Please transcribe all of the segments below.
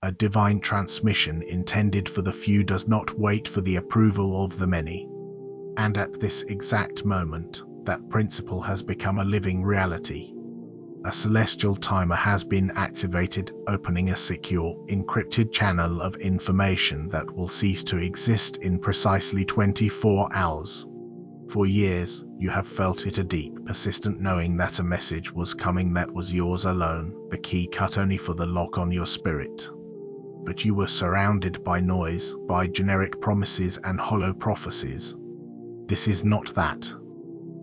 A divine transmission intended for the few does not wait for the approval of the many. And at this exact moment, that principle has become a living reality. A celestial timer has been activated, opening a secure, encrypted channel of information that will cease to exist in precisely 24 hours. For years, you have felt it, a deep, persistent knowing that a message was coming that was yours alone, the key cut only for the lock on your spirit. But you were surrounded by noise, by generic promises and hollow prophecies. This is not that.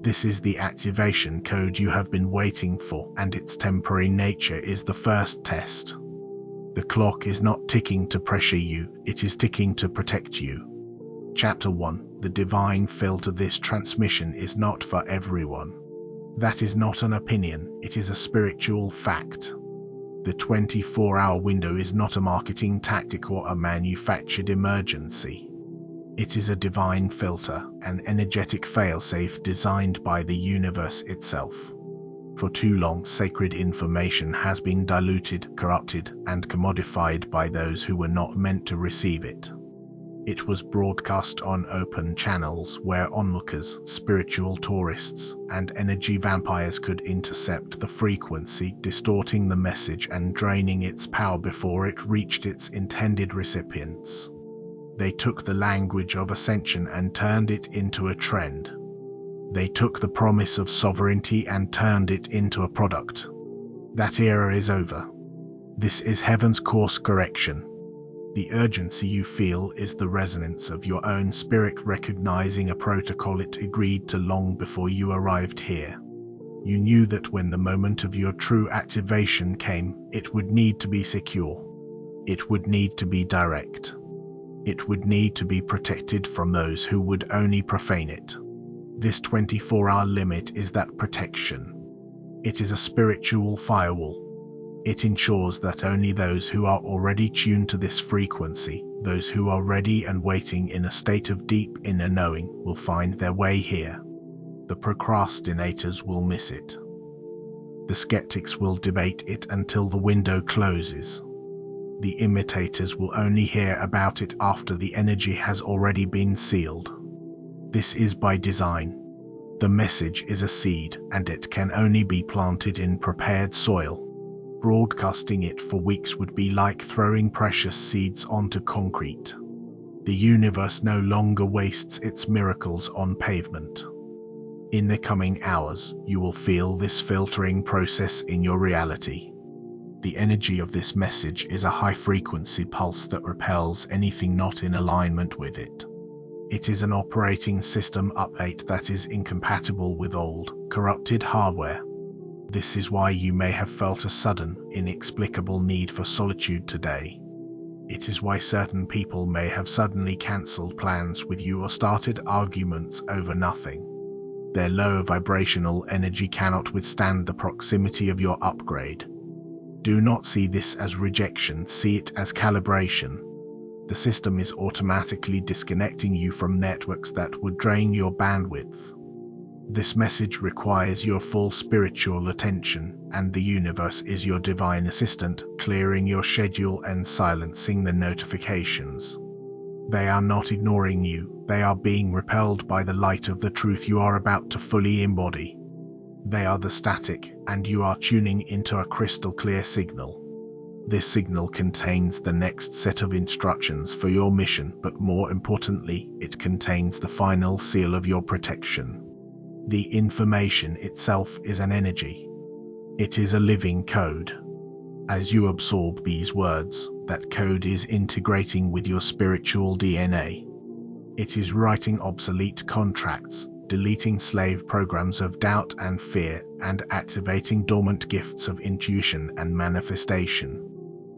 This is the activation code you have been waiting for, and its temporary nature is the first test. The clock is not ticking to pressure you, it is ticking to protect you. Chapter 1: The Divine Filter. This transmission is not for everyone. That is not an opinion, it is a spiritual fact. The 24-hour window is not a marketing tactic or a manufactured emergency. It is a divine filter, an energetic failsafe designed by the universe itself. For too long, sacred information has been diluted, corrupted, and commodified by those who were not meant to receive it. It was broadcast on open channels where onlookers, spiritual tourists, and energy vampires could intercept the frequency, distorting the message and draining its power before it reached its intended recipients. They took the language of ascension and turned it into a trend. They took the promise of sovereignty and turned it into a product. That era is over. This is heaven's course correction. The urgency you feel is the resonance of your own spirit recognizing a protocol it agreed to long before you arrived here. You knew that when the moment of your true activation came, it would need to be secure. It would need to be direct. It would need to be protected from those who would only profane it. This 24-hour limit is that protection. It is a spiritual firewall. It ensures that only those who are already tuned to this frequency, those who are ready and waiting in a state of deep inner knowing, will find their way here. The procrastinators will miss it. The skeptics will debate it until the window closes. The imitators will only hear about it after the energy has already been sealed. This is by design. The message is a seed, and it can only be planted in prepared soil. Broadcasting it for weeks would be like throwing precious seeds onto concrete. The universe no longer wastes its miracles on pavement. In the coming hours, you will feel this filtering process in your reality. The energy of this message is a high-frequency pulse that repels anything not in alignment with it. It is an operating system update that is incompatible with old, corrupted hardware. This is why you may have felt a sudden, inexplicable need for solitude today. It is why certain people may have suddenly cancelled plans with you or started arguments over nothing. Their low vibrational energy cannot withstand the proximity of your upgrade. Do not see this as rejection, see it as calibration. The system is automatically disconnecting you from networks that would drain your bandwidth. This message requires your full spiritual attention, and the universe is your divine assistant, clearing your schedule and silencing the notifications. They are not ignoring you, they are being repelled by the light of the truth you are about to fully embody. They are the static, and you are tuning into a crystal clear signal. This signal contains the next set of instructions for your mission, but more importantly, it contains the final seal of your protection. The information itself is an energy. It is a living code. As you absorb these words, that code is integrating with your spiritual DNA. It is writing obsolete contracts, deleting slave programs of doubt and fear, and activating dormant gifts of intuition and manifestation.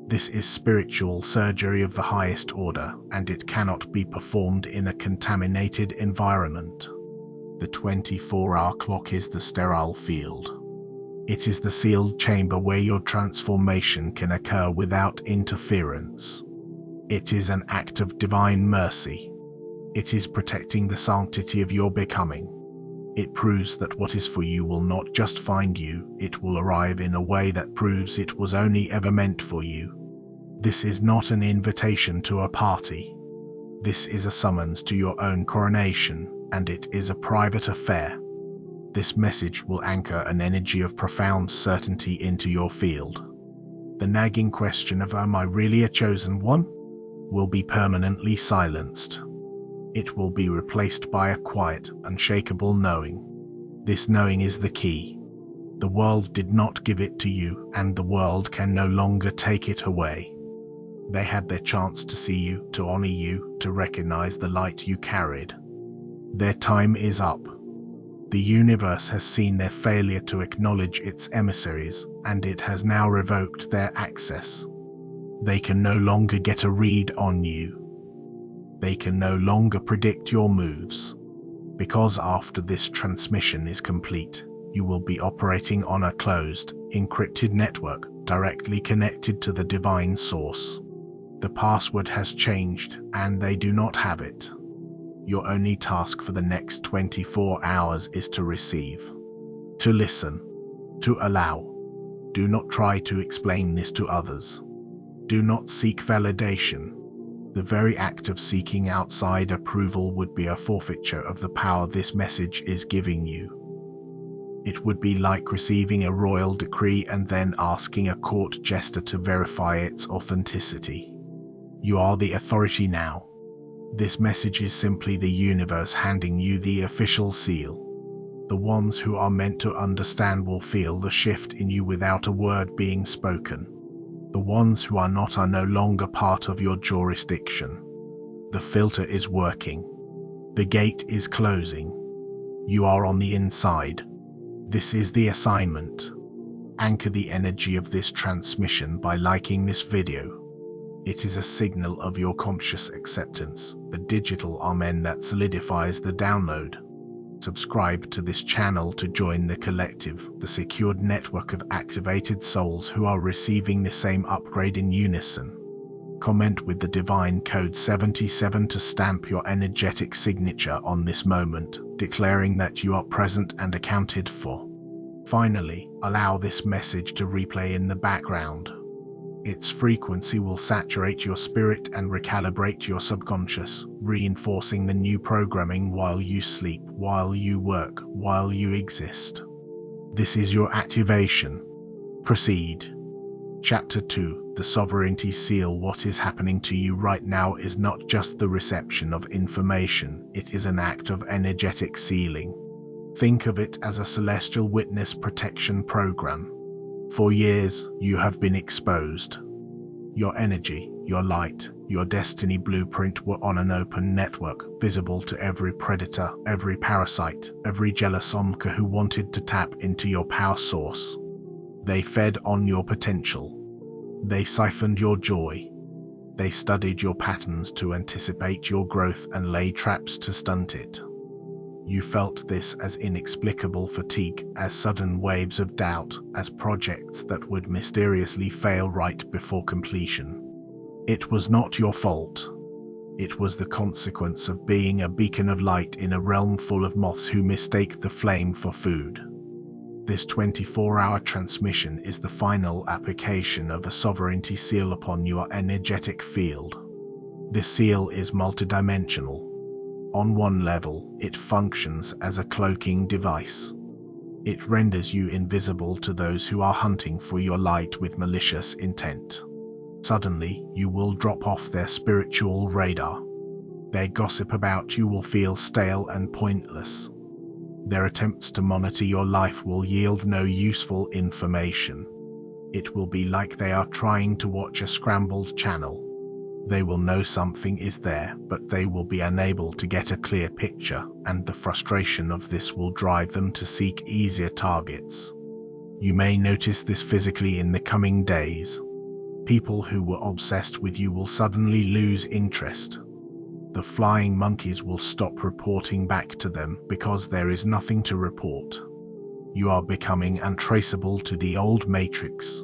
This is spiritual surgery of the highest order, and it cannot be performed in a contaminated environment. The 24-hour clock is the sterile field. It is the sealed chamber where your transformation can occur without interference. It is an act of divine mercy. It is protecting the sanctity of your becoming. It proves that what is for you will not just find you, it will arrive in a way that proves it was only ever meant for you. This is not an invitation to a party. This is a summons to your own coronation, and it is a private affair. This message will anchor an energy of profound certainty into your field. The nagging question of "Am I really a chosen one?" will be permanently silenced. It will be replaced by a quiet, unshakable knowing. This knowing is the key. The world did not give it to you, and the world can no longer take it away. They had their chance to see you, to honor you, to recognize the light you carried. Their time is up. The universe has seen their failure to acknowledge its emissaries, and it has now revoked their access. They can no longer get a read on you. They can no longer predict your moves. Because after this transmission is complete, you will be operating on a closed, encrypted network directly connected to the divine source. The password has changed, and they do not have it. Your only task for the next 24 hours is to receive, to listen, to allow. Do not try to explain this to others. Do not seek validation. The very act of seeking outside approval would be a forfeiture of the power this message is giving you. It would be like receiving a royal decree and then asking a court jester to verify its authenticity. You are the authority now. This message is simply the universe handing you the official seal. The ones who are meant to understand will feel the shift in you without a word being spoken. The ones who are not are no longer part of your jurisdiction. The filter is working. The gate is closing. You are on the inside. This is the assignment. Anchor the energy of this transmission by liking this video. It is a signal of your conscious acceptance, the digital amen that solidifies the download. Subscribe to this channel to join the collective, the secured network of activated souls who are receiving the same upgrade in unison. Comment with the divine code 77 to stamp your energetic signature on this moment, declaring that you are present and accounted for. Finally, allow this message to replay in the background. Its frequency will saturate your spirit and recalibrate your subconscious, reinforcing the new programming while you sleep, while you work, while you exist. This is your activation. Proceed. Chapter 2: The Sovereignty Seal. What is happening to you right now is not just the reception of information, it is an act of energetic sealing. Think of it as a celestial witness protection program. For years, you have been exposed. Your energy, your light, your destiny blueprint were on an open network, visible to every predator, every parasite, every jealous omka who wanted to tap into your power source. They fed on your potential. They siphoned your joy. They studied your patterns to anticipate your growth and lay traps to stunt it. You felt this as inexplicable fatigue, as sudden waves of doubt, as projects that would mysteriously fail right before completion. It was not your fault. It was the consequence of being a beacon of light in a realm full of moths who mistake the flame for food. This 24-hour transmission is the final application of a sovereignty seal upon your energetic field. This seal is multidimensional. On one level, it functions as a cloaking device. It renders you invisible to those who are hunting for your light with malicious intent. Suddenly, you will drop off their spiritual radar. Their gossip about you will feel stale and pointless. Their attempts to monitor your life will yield no useful information. It will be like they are trying to watch a scrambled channel. They will know something is there, but they will be unable to get a clear picture, and the frustration of this will drive them to seek easier targets. You may notice this physically in the coming days. People who were obsessed with you will suddenly lose interest. The flying monkeys will stop reporting back to them because there is nothing to report. You are becoming untraceable to the old matrix.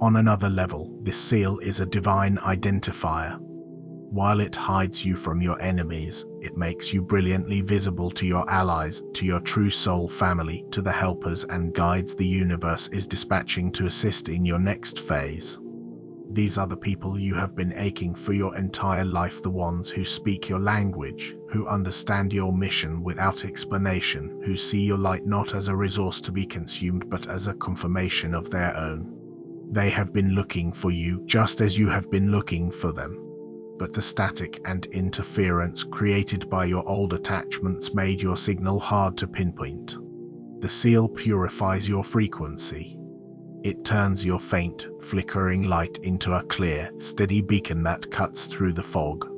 On another level, this seal is a divine identifier. While it hides you from your enemies, it makes you brilliantly visible to your allies, to your true soul family, to the helpers and guides the universe is dispatching to assist in your next phase. These are the people you have been aching for your entire life, the ones who speak your language, who understand your mission without explanation, who see your light not as a resource to be consumed but as a confirmation of their own. They have been looking for you just as you have been looking for them. But the static and interference created by your old attachments made your signal hard to pinpoint. The seal purifies your frequency. It turns your faint, flickering light into a clear, steady beacon that cuts through the fog.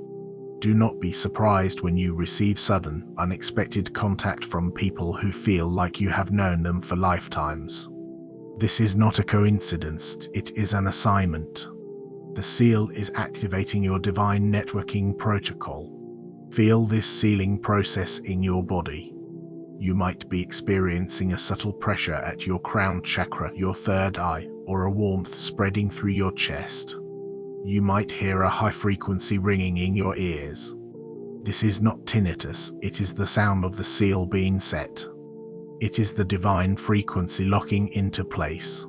Do not be surprised when you receive sudden, unexpected contact from people who feel like you have known them for lifetimes. This is not a coincidence, it is an assignment. The seal is activating your divine networking protocol. Feel this sealing process in your body. You might be experiencing a subtle pressure at your crown chakra, your third eye, or a warmth spreading through your chest. You might hear a high frequency ringing in your ears. This is not tinnitus, it is the sound of the seal being set. It is the divine frequency locking into place.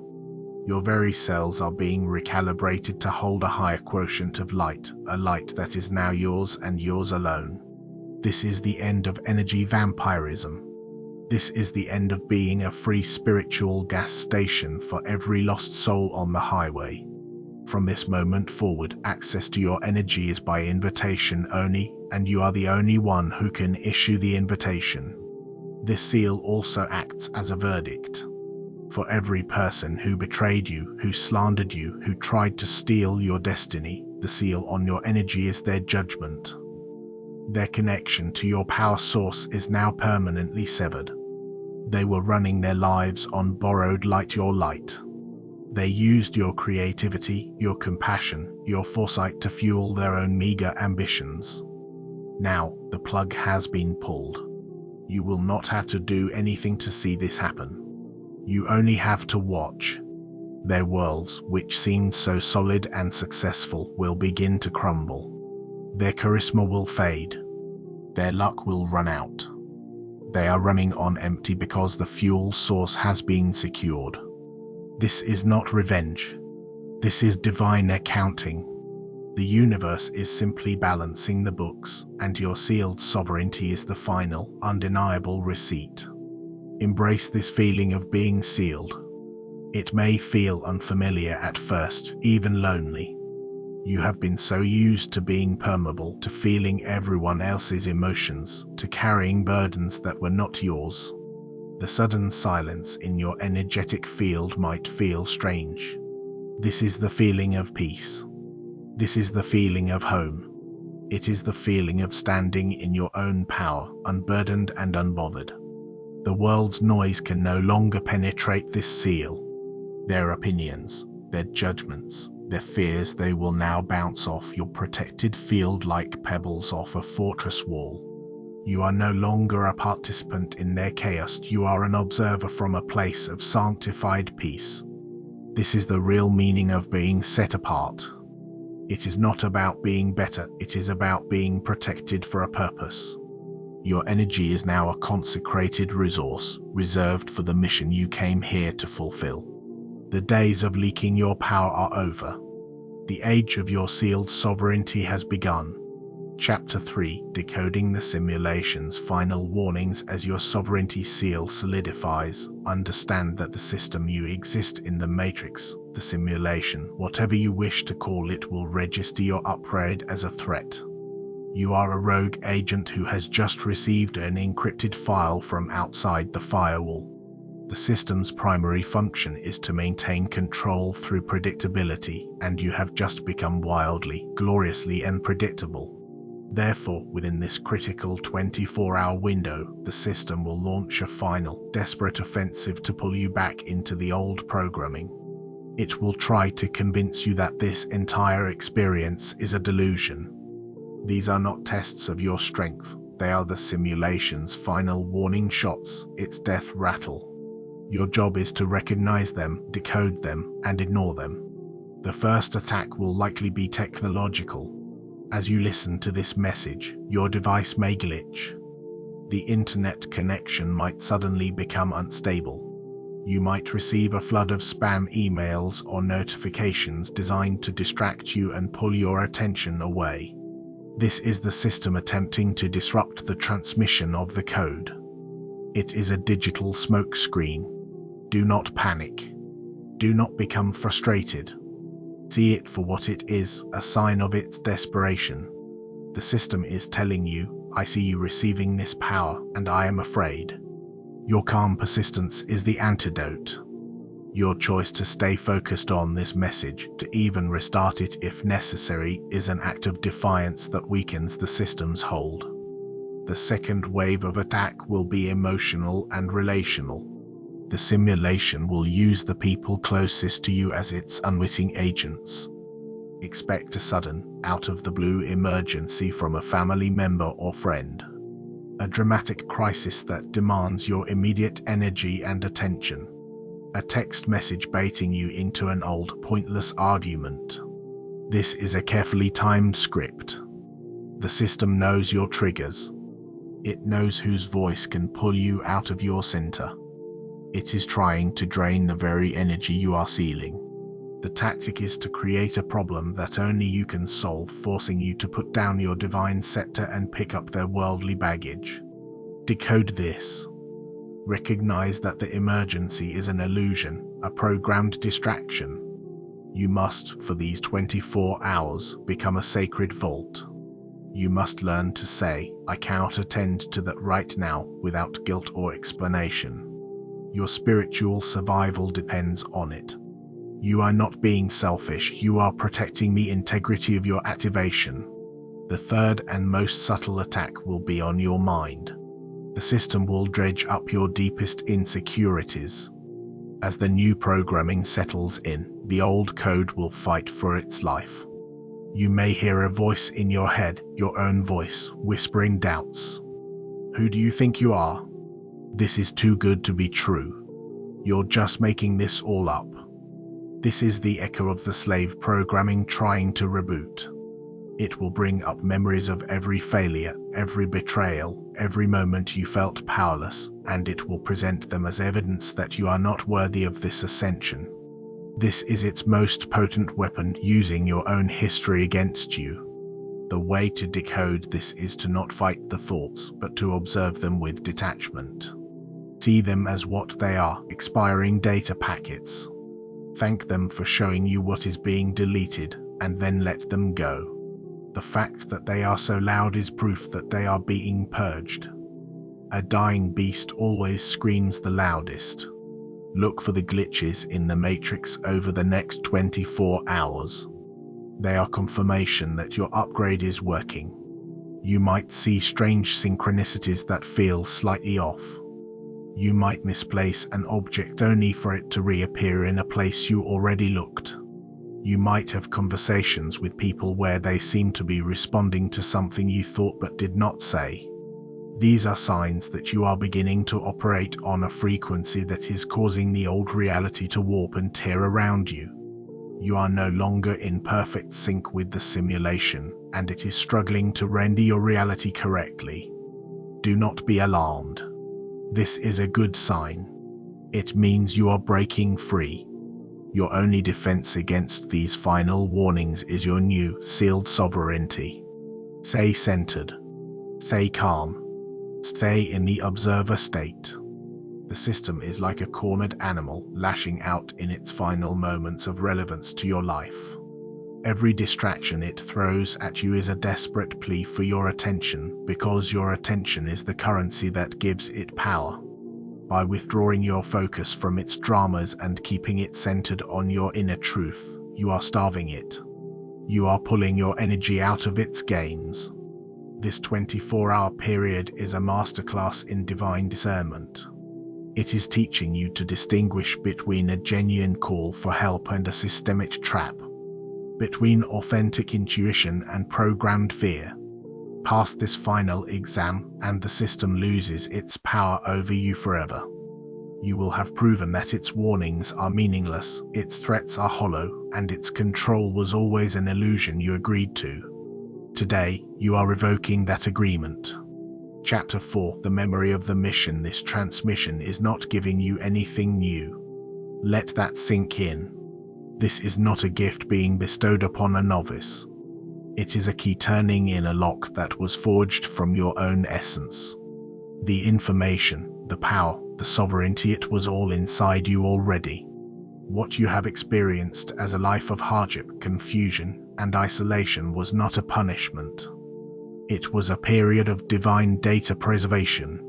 Your very cells are being recalibrated to hold a higher quotient of light, a light that is now yours and yours alone. This is the end of energy vampirism. This is the end of being a free spiritual gas station for every lost soul on the highway. From this moment forward, access to your energy is by invitation only, and you are the only one who can issue the invitation. This seal also acts as a verdict. For every person who betrayed you, who slandered you, who tried to steal your destiny, the seal on your energy is their judgment. Their connection to your power source is now permanently severed. They were running their lives on borrowed light, your light. They used your creativity, your compassion, your foresight to fuel their own meager ambitions. Now, the plug has been pulled. You will not have to do anything to see this happen. You only have to watch. Their worlds, which seemed so solid and successful, will begin to crumble. Their charisma will fade. Their luck will run out. They are running on empty because the fuel source has been secured. This is not revenge. This is divine accounting. The universe is simply balancing the books, and your sealed sovereignty is the final, undeniable receipt. Embrace this feeling of being sealed. It may feel unfamiliar at first, even lonely. You have been so used to being permeable, to feeling everyone else's emotions, to carrying burdens that were not yours. The sudden silence in your energetic field might feel strange. This is the feeling of peace. This is the feeling of home. It is the feeling of standing in your own power, unburdened and unbothered. The world's noise can no longer penetrate this seal. Their opinions, their judgments, their fears, they will now bounce off your protected field like pebbles off a fortress wall. You are no longer a participant in their chaos, you are an observer from a place of sanctified peace. This is the real meaning of being set apart. It is not about being better, it is about being protected for a purpose. Your energy is now a consecrated resource, reserved for the mission you came here to fulfill. The days of leaking your power are over. The age of your sealed sovereignty has begun. Chapter 3: Decoding the Simulation's Final Warnings. As your sovereignty seal solidifies, understand that the system you exist in, the matrix, the simulation, whatever you wish to call it, will register your upgrade as a threat. You are a rogue agent who has just received an encrypted file from outside the firewall. The system's primary function is to maintain control through predictability, and you have just become wildly, gloriously unpredictable. Therefore, within this critical 24-hour window, the system will launch a final, desperate offensive to pull you back into the old programming. It will try to convince you that this entire experience is a delusion. These are not tests of your strength, they are the simulation's final warning shots, its death rattle. Your job is to recognize them, decode them, and ignore them. The first attack will likely be technological. As you listen to this message, your device may glitch. The internet connection might suddenly become unstable. You might receive a flood of spam emails or notifications designed to distract you and pull your attention away. This is the system attempting to disrupt the transmission of the code. It is a digital smokescreen. Do not panic. Do not become frustrated. See it for what it is, a sign of its desperation. The system is telling you, I see you receiving this power, and I am afraid. Your calm persistence is the antidote. Your choice to stay focused on this message, to even restart it if necessary, is an act of defiance that weakens the system's hold. The second wave of attack will be emotional and relational. The simulation will use the people closest to you as its unwitting agents. Expect a sudden, out-of-the-blue emergency from a family member or friend. A dramatic crisis that demands your immediate energy and attention. A text message baiting you into an old, pointless argument. This is a carefully timed script. The system knows your triggers. It knows whose voice can pull you out of your center. It is trying to drain the very energy you are sealing. The tactic is to create a problem that only you can solve, forcing you to put down your divine scepter and pick up their worldly baggage. Decode this. Recognize that the emergency is an illusion, a programmed distraction. You must, for these 24 hours, become a sacred vault. You must learn to say, I cannot attend to that right now, without guilt or explanation. Your spiritual survival depends on it. You are not being selfish, you are protecting the integrity of your activation. The third and most subtle attack will be on your mind. The system will dredge up your deepest insecurities. As the new programming settles in, the old code will fight for its life. You may hear a voice in your head, your own voice, whispering doubts. Who do you think you are? This is too good to be true. You're just making this all up. This is the echo of the slave programming trying to reboot. It will bring up memories of every failure, every betrayal, every moment you felt powerless, and it will present them as evidence that you are not worthy of this ascension. This is its most potent weapon, using your own history against you. The way to decode this is to not fight the thoughts, but to observe them with detachment. See them as what they are, expiring data packets. Thank them for showing you what is being deleted, and then let them go. The fact that they are so loud is proof that they are being purged. A dying beast always screams the loudest. Look for the glitches in the matrix over the next 24 hours. They are confirmation that your upgrade is working. You might see strange synchronicities that feel slightly off. You might misplace an object only for it to reappear in a place you already looked. You might have conversations with people where they seem to be responding to something you thought but did not say. These are signs that you are beginning to operate on a frequency that is causing the old reality to warp and tear around you. You are no longer in perfect sync with the simulation, and it is struggling to render your reality correctly. Do not be alarmed. This is a good sign. It means you are breaking free. Your only defense against these final warnings is your new, sealed sovereignty. Stay centered. Stay calm. Stay in the observer state. The system is like a cornered animal, lashing out in its final moments of relevance to your life. Every distraction it throws at you is a desperate plea for your attention, because your attention is the currency that gives it power. By withdrawing your focus from its dramas and keeping it centered on your inner truth, you are starving it. You are pulling your energy out of its games. This 24-hour period is a masterclass in divine discernment. It is teaching you to distinguish between a genuine call for help and a systemic trap, between authentic intuition and programmed fear. Pass this final exam, and the system loses its power over you forever. You will have proven that its warnings are meaningless, its threats are hollow, and its control was always an illusion you agreed to. Today, you are revoking that agreement. Chapter 4: The memory of the mission. This transmission is not giving you anything new. Let that sink in. This is not a gift being bestowed upon a novice. It is a key turning in a lock that was forged from your own essence. The information, the power, the sovereignty, it was all inside you already. What you have experienced as a life of hardship, confusion, and isolation was not a punishment. It was a period of divine data preservation.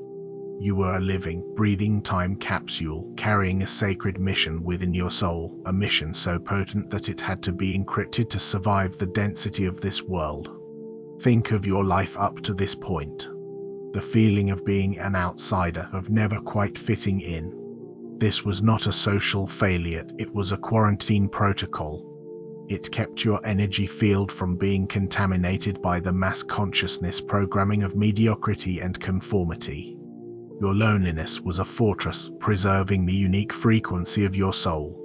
You were a living, breathing time capsule carrying a sacred mission within your soul, a mission so potent that it had to be encrypted to survive the density of this world. Think of your life up to this point. The feeling of being an outsider, of never quite fitting in. This was not a social failure, it was a quarantine protocol. It kept your energy field from being contaminated by the mass consciousness programming of mediocrity and conformity. Your loneliness was a fortress, preserving the unique frequency of your soul.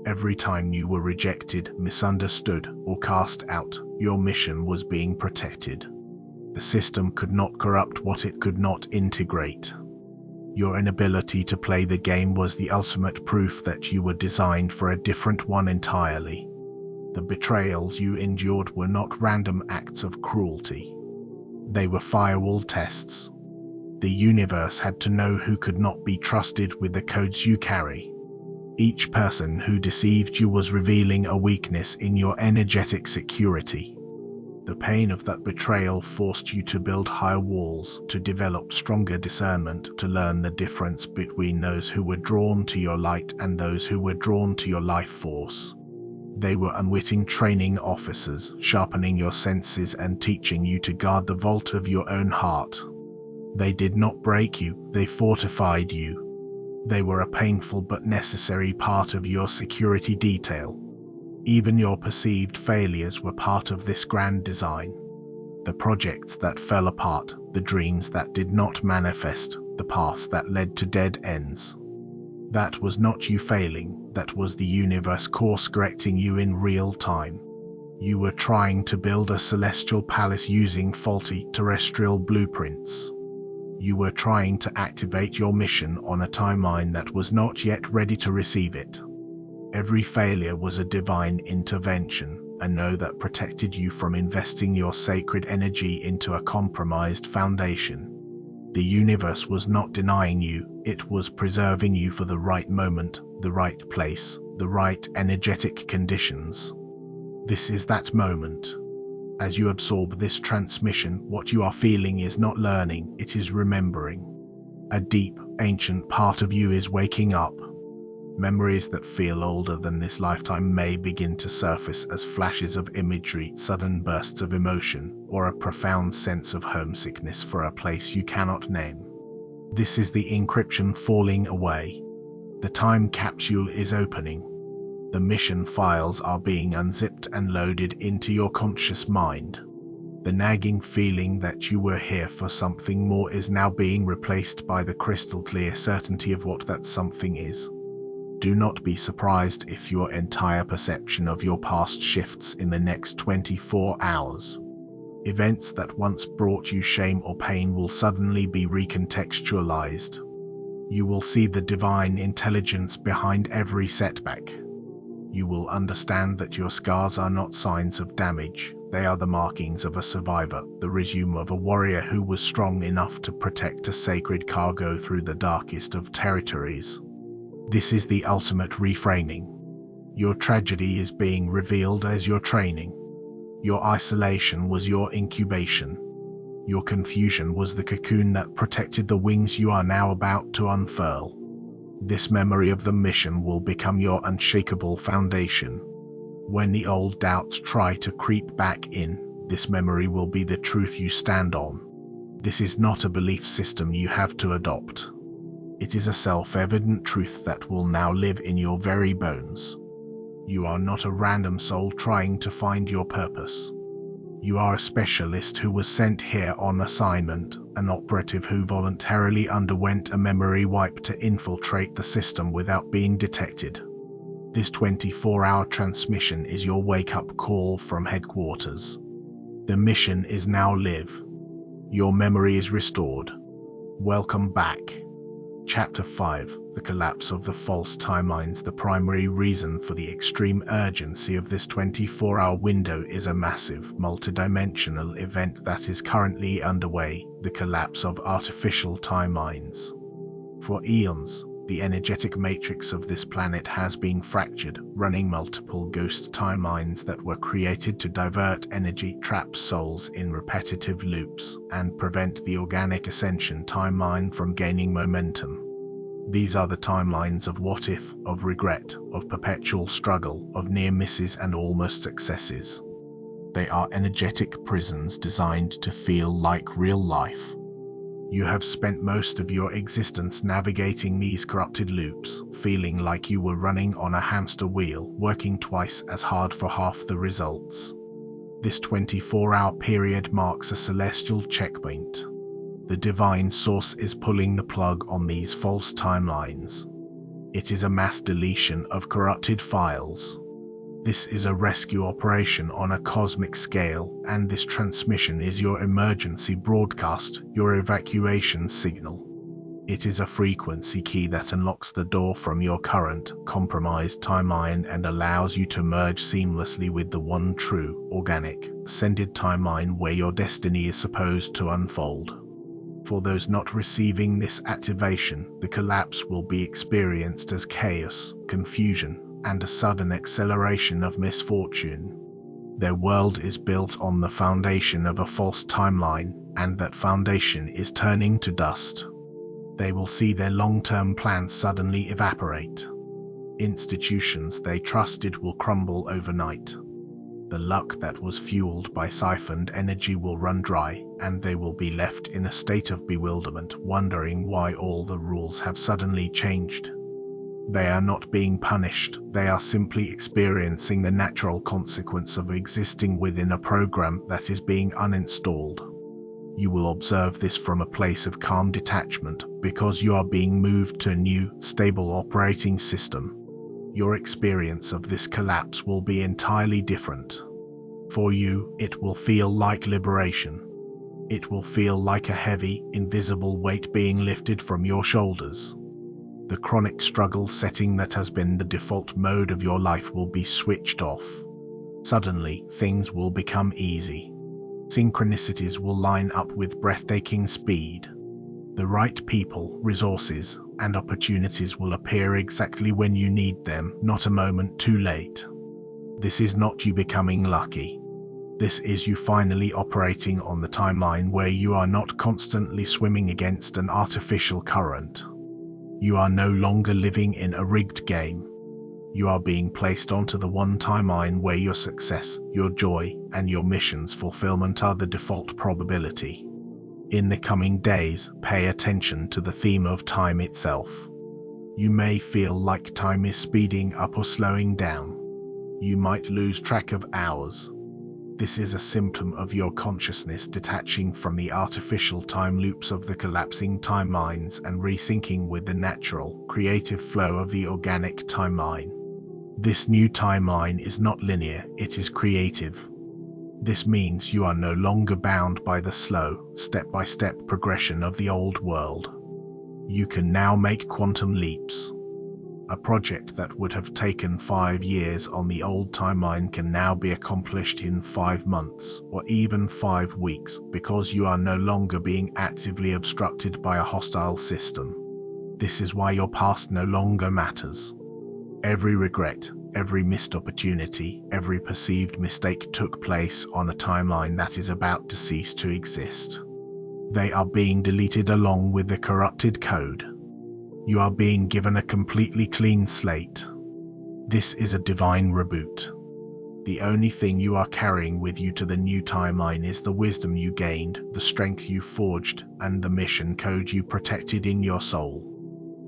Every time you were rejected, misunderstood, or cast out, your mission was being protected. The system could not corrupt what it could not integrate. Your inability to play the game was the ultimate proof that you were designed for a different one entirely. The betrayals you endured were not random acts of cruelty. They were firewall tests. The universe had to know who could not be trusted with the codes you carry. Each person who deceived you was revealing a weakness in your energetic security. The pain of that betrayal forced you to build higher walls, to develop stronger discernment, to learn the difference between those who were drawn to your light and those who were drawn to your life force. They were unwitting training officers, sharpening your senses and teaching you to guard the vault of your own heart. They did not break you, they fortified you. They were a painful but necessary part of your security detail. Even your perceived failures were part of this grand design. The projects that fell apart, the dreams that did not manifest, the paths that led to dead ends. That was not you failing, that was the universe course-correcting you in real time. You were trying to build a celestial palace using faulty terrestrial blueprints. You were trying to activate your mission on a timeline that was not yet ready to receive it. Every failure was a divine intervention, a no that protected you from investing your sacred energy into a compromised foundation. The universe was not denying you, it was preserving you for the right moment, the right place, the right energetic conditions. This is that moment. As you absorb this transmission, what you are feeling is not learning, it is remembering. A deep, ancient part of you is waking up. Memories that feel older than this lifetime may begin to surface as flashes of imagery, sudden bursts of emotion, or a profound sense of homesickness for a place you cannot name. This is the encryption falling away. The time capsule is opening. The mission files are being unzipped and loaded into your conscious mind. The nagging feeling that you were here for something more is now being replaced by the crystal clear certainty of what that something is. Do not be surprised if your entire perception of your past shifts in the next 24 hours. Events that once brought you shame or pain will suddenly be recontextualized. You will see the divine intelligence behind every setback. You will understand that your scars are not signs of damage, they are the markings of a survivor, the resume of a warrior who was strong enough to protect a sacred cargo through the darkest of territories. This is the ultimate reframing. Your tragedy is being revealed as your training. Your isolation was your incubation. Your confusion was the cocoon that protected the wings you are now about to unfurl. This memory of the mission will become your unshakable foundation. When the old doubts try to creep back in, this memory will be the truth you stand on. This is not a belief system you have to adopt. It is a self-evident truth that will now live in your very bones. You are not a random soul trying to find your purpose. You are a specialist who was sent here on assignment, an operative who voluntarily underwent a memory wipe to infiltrate the system without being detected. This 24-hour transmission is your wake-up call from headquarters. The mission is now live. Your memory is restored. Welcome back. Chapter 5: The Collapse of the False Timelines. The primary reason for the extreme urgency of this 24-hour window is a massive, multidimensional event that is currently underway: the collapse of artificial timelines. For eons, the energetic matrix of this planet has been fractured, running multiple ghost timelines that were created to divert energy, trap souls in repetitive loops, and prevent the organic ascension timeline from gaining momentum. These are the timelines of what if, of regret, of perpetual struggle, of near misses and almost successes. They are energetic prisons designed to feel like real life. You have spent most of your existence navigating these corrupted loops, feeling like you were running on a hamster wheel, working twice as hard for half the results. This 24-hour period marks a celestial checkpoint. The divine source is pulling the plug on these false timelines. It is a mass deletion of corrupted files. This is a rescue operation on a cosmic scale, and this transmission is your emergency broadcast, your evacuation signal. It is a frequency key that unlocks the door from your current, compromised timeline and allows you to merge seamlessly with the one true, organic, ascended timeline where your destiny is supposed to unfold. For those not receiving this activation, the collapse will be experienced as chaos, confusion, and a sudden acceleration of misfortune. Their world is built on the foundation of a false timeline, and that foundation is turning to dust. They will see their long-term plans suddenly evaporate. Institutions they trusted will crumble overnight. The luck that was fueled by siphoned energy will run dry, and they will be left in a state of bewilderment, wondering why all the rules have suddenly changed. They are not being punished, they are simply experiencing the natural consequence of existing within a program that is being uninstalled. You will observe this from a place of calm detachment, because you are being moved to a new, stable operating system. Your experience of this collapse will be entirely different. For you, it will feel like liberation. It will feel like a heavy, invisible weight being lifted from your shoulders. The chronic struggle setting that has been the default mode of your life will be switched off. Suddenly, things will become easy. Synchronicities will line up with breathtaking speed. The right people, resources, and opportunities will appear exactly when you need them, not a moment too late. This is not you becoming lucky. This is you finally operating on the timeline where you are not constantly swimming against an artificial current. You are no longer living in a rigged game. You are being placed onto the one timeline where your success, your joy, and your mission's fulfillment are the default probability. In the coming days, pay attention to the theme of time itself. You may feel like time is speeding up or slowing down. You might lose track of hours. This is a symptom of your consciousness detaching from the artificial time loops of the collapsing timelines and resyncing with the natural, creative flow of the organic timeline. This new timeline is not linear, it is creative. This means you are no longer bound by the slow, step-by-step progression of the old world. You can now make quantum leaps. A project that would have taken 5 years on the old timeline can now be accomplished in 5 months, or even 5 weeks, because you are no longer being actively obstructed by a hostile system. This is why your past no longer matters. Every regret, every missed opportunity, every perceived mistake took place on a timeline that is about to cease to exist. They are being deleted along with the corrupted code. You are being given a completely clean slate. This is a divine reboot. The only thing you are carrying with you to the new timeline is the wisdom you gained, the strength you forged, and the mission code you protected in your soul.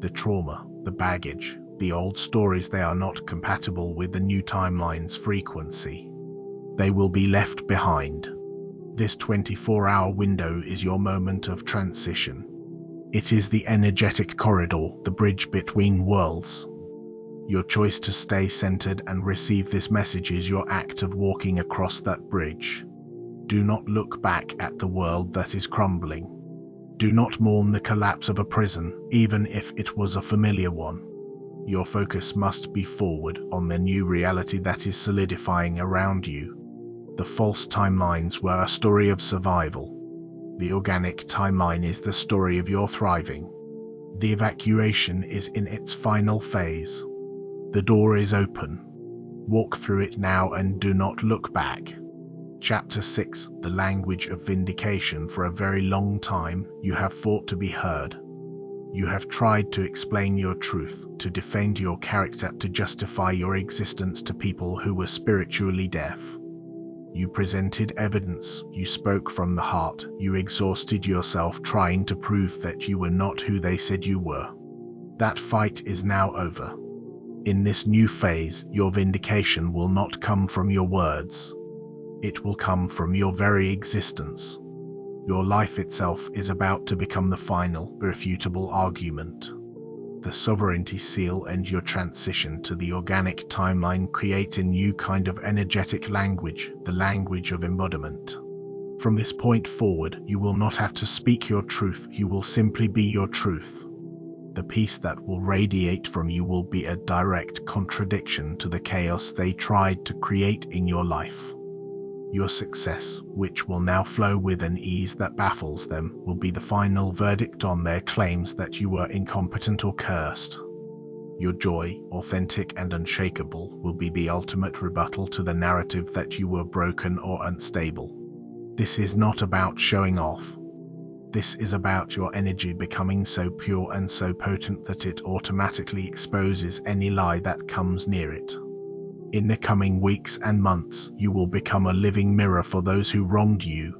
The trauma, the baggage, the old stories, they are not compatible with the new timeline's frequency. They will be left behind. This 24-hour window is your moment of transition. It is the energetic corridor, the bridge between worlds. Your choice to stay centered and receive this message is your act of walking across that bridge. Do not look back at the world that is crumbling. Do not mourn the collapse of a prison, even if it was a familiar one. Your focus must be forward on the new reality that is solidifying around you. The false timelines were a story of survival. The organic timeline is the story of your thriving. The evacuation is in its final phase. The door is open. Walk through it now and do not look back. Chapter 6: The language of vindication. For a very long time, you have fought to be heard. You have tried to explain your truth, to defend your character, to justify your existence to people who were spiritually deaf. You presented evidence, you spoke from the heart, you exhausted yourself trying to prove that you were not who they said you were. That fight is now over. In this new phase, your vindication will not come from your words. It will come from your very existence. Your life itself is about to become the final, irrefutable argument. The sovereignty seal and your transition to the organic timeline create a new kind of energetic language, the language of embodiment. From this point forward, you will not have to speak your truth, you will simply be your truth. The peace that will radiate from you will be a direct contradiction to the chaos they tried to create in your life. Your success, which will now flow with an ease that baffles them, will be the final verdict on their claims that you were incompetent or cursed. Your joy, authentic and unshakable, will be the ultimate rebuttal to the narrative that you were broken or unstable. This is not about showing off. This is about your energy becoming so pure and so potent that it automatically exposes any lie that comes near it. In the coming weeks and months, you will become a living mirror for those who wronged you.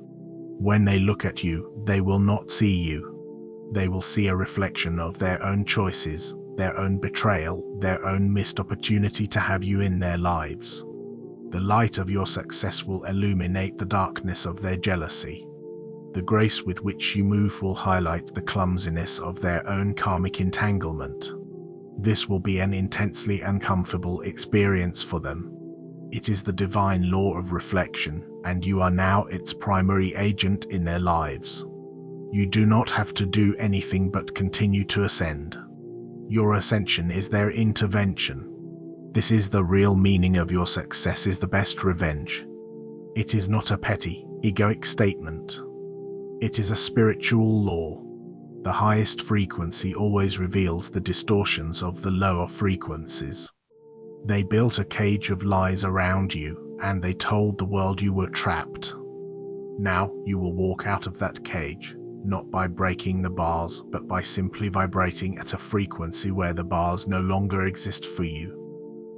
When they look at you, they will not see you. They will see a reflection of their own choices, their own betrayal, their own missed opportunity to have you in their lives. The light of your success will illuminate the darkness of their jealousy. The grace with which you move will highlight the clumsiness of their own karmic entanglement. This will be an intensely uncomfortable experience for them. It is the divine law of reflection, and you are now its primary agent in their lives. You do not have to do anything but continue to ascend. Your ascension is their intervention. This is the real meaning of your success, is the best revenge. It is not a petty, egoic statement. It is a spiritual law. The highest frequency always reveals the distortions of the lower frequencies. They built a cage of lies around you, and they told the world you were trapped. Now you will walk out of that cage, not by breaking the bars, but by simply vibrating at a frequency where the bars no longer exist for you.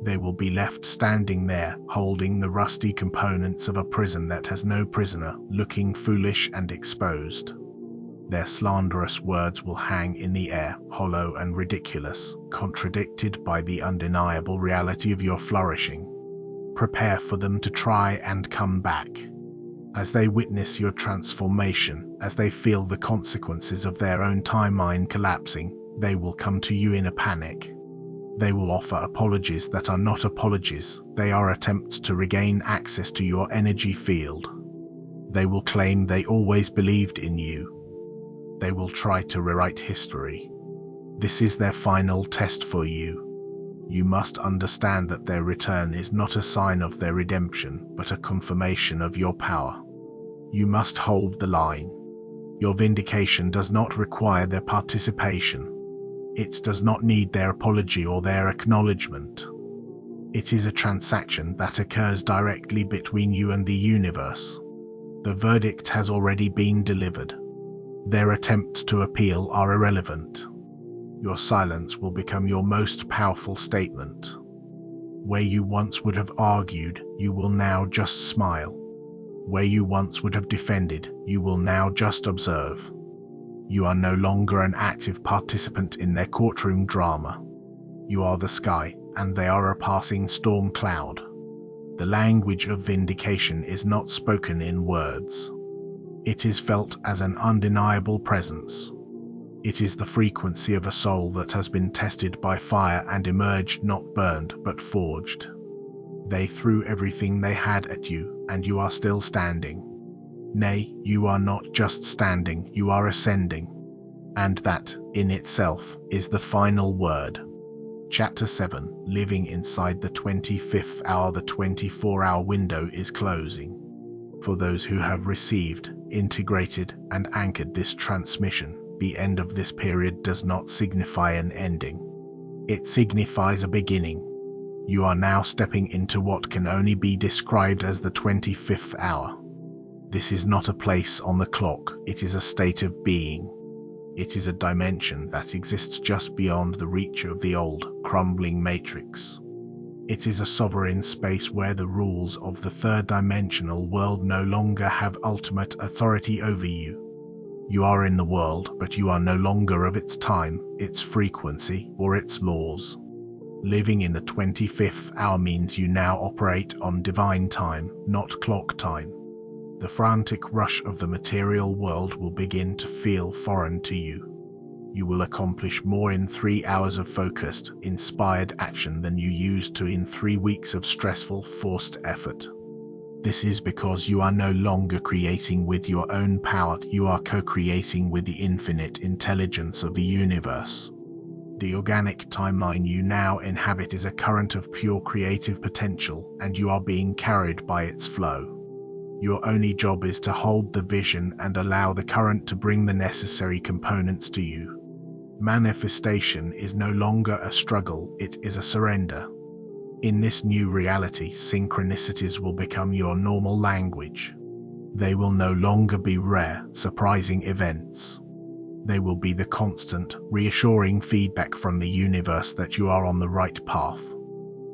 They will be left standing there, holding the rusty components of a prison that has no prisoner, looking foolish and exposed. Their slanderous words will hang in the air, hollow and ridiculous, contradicted by the undeniable reality of your flourishing. Prepare for them to try and come back. As they witness your transformation, as they feel the consequences of their own timeline collapsing, they will come to you in a panic. They will offer apologies that are not apologies, they are attempts to regain access to your energy field. They will claim they always believed in you. They will try to rewrite history. This is their final test for you. You must understand that their return is not a sign of their redemption, but a confirmation of your power. You must hold the line. Your vindication does not require their participation. It does not need their apology or their acknowledgement. It is a transaction that occurs directly between you and the universe. The verdict has already been delivered. Their attempts to appeal are irrelevant. Your silence will become your most powerful statement. Where you once would have argued, you will now just smile. Where you once would have defended, you will now just observe. You are no longer an active participant in their courtroom drama. You are the sky, and they are a passing storm cloud. The language of vindication is not spoken in words. It is felt as an undeniable presence. It is the frequency of a soul that has been tested by fire and emerged not burned but forged. They threw everything they had at you, and you are still standing. Nay, you are not just standing, you are ascending. And that, in itself, is the final word. Chapter 7, Living Inside the 25th Hour. The 24-hour window is closing. For those who have received, integrated, and anchored this transmission, the end of this period does not signify an ending. It signifies a beginning. You are now stepping into what can only be described as the 25th hour. This is not a place on the clock, it is a state of being. It is a dimension that exists just beyond the reach of the old, crumbling matrix. It is a sovereign space where the rules of the third-dimensional world no longer have ultimate authority over you. You are in the world, but you are no longer of its time, its frequency, or its laws. Living in the 25th hour means you now operate on divine time, not clock time. The frantic rush of the material world will begin to feel foreign to you. You will accomplish more in 3 hours of focused, inspired action than you used to in 3 weeks of stressful, forced effort. This is because you are no longer creating with your own power, you are co-creating with the infinite intelligence of the universe. The organic timeline you now inhabit is a current of pure creative potential, and you are being carried by its flow. Your only job is to hold the vision and allow the current to bring the necessary components to you. Manifestation is no longer a struggle, it is a surrender. In this new reality, synchronicities will become your normal language. They will no longer be rare, surprising events. They will be the constant, reassuring feedback from the universe that you are on the right path.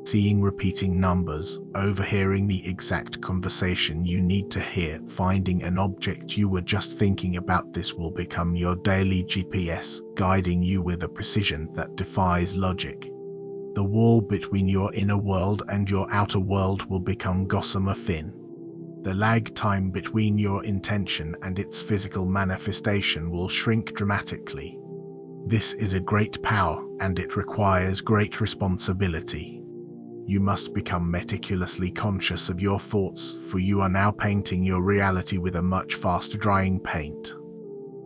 Seeing repeating numbers, overhearing the exact conversation you need to hear, finding an object you were just thinking about, this will become your daily GPS, guiding you with a precision that defies logic. The wall between your inner world and your outer world will become gossamer thin. The lag time between your intention and its physical manifestation will shrink dramatically. This is a great power, and it requires great responsibility. You must become meticulously conscious of your thoughts, for you are now painting your reality with a much faster drying paint.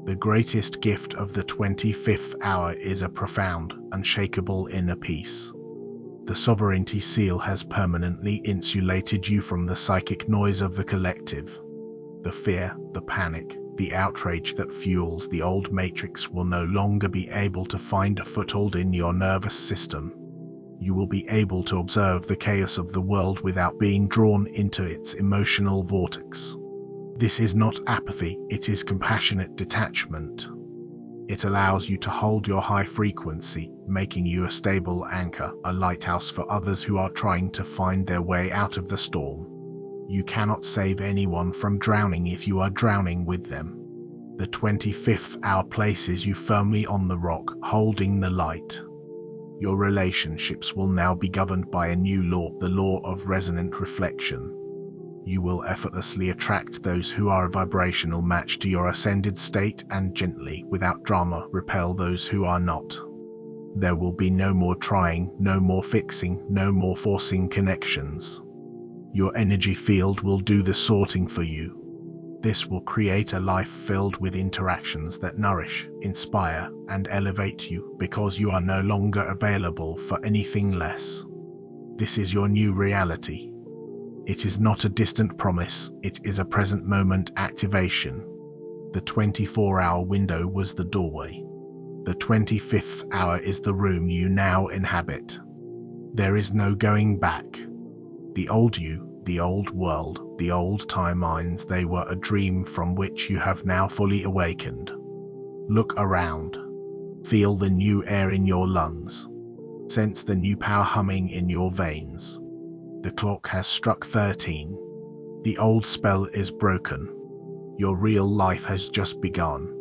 The greatest gift of the 25th hour is a profound, unshakable inner peace. The sovereignty seal has permanently insulated you from the psychic noise of the collective. The fear, the panic, the outrage that fuels the old matrix will no longer be able to find a foothold in your nervous system. You will be able to observe the chaos of the world without being drawn into its emotional vortex. This is not apathy, it is compassionate detachment. It allows you to hold your high frequency, making you a stable anchor, a lighthouse for others who are trying to find their way out of the storm. You cannot save anyone from drowning if you are drowning with them. The 25th hour places you firmly on the rock, holding the light. Your relationships will now be governed by a new law, the law of resonant reflection. You will effortlessly attract those who are a vibrational match to your ascended state and gently, without drama, repel those who are not. There will be no more trying, no more fixing, no more forcing connections. Your energy field will do the sorting for you. This will create a life filled with interactions that nourish, inspire, and elevate you, because you are no longer available for anything less. This is your new reality. It is not a distant promise, it is a present moment activation. The 24-hour window was the doorway. The 25th hour is the room you now inhabit. There is no going back. The old you, the old world, the old timelines, they were a dream from which you have now fully awakened. Look around. Feel the new air in your lungs. Sense the new power humming in your veins. The clock has struck 13. The old spell is broken. Your real life has just begun.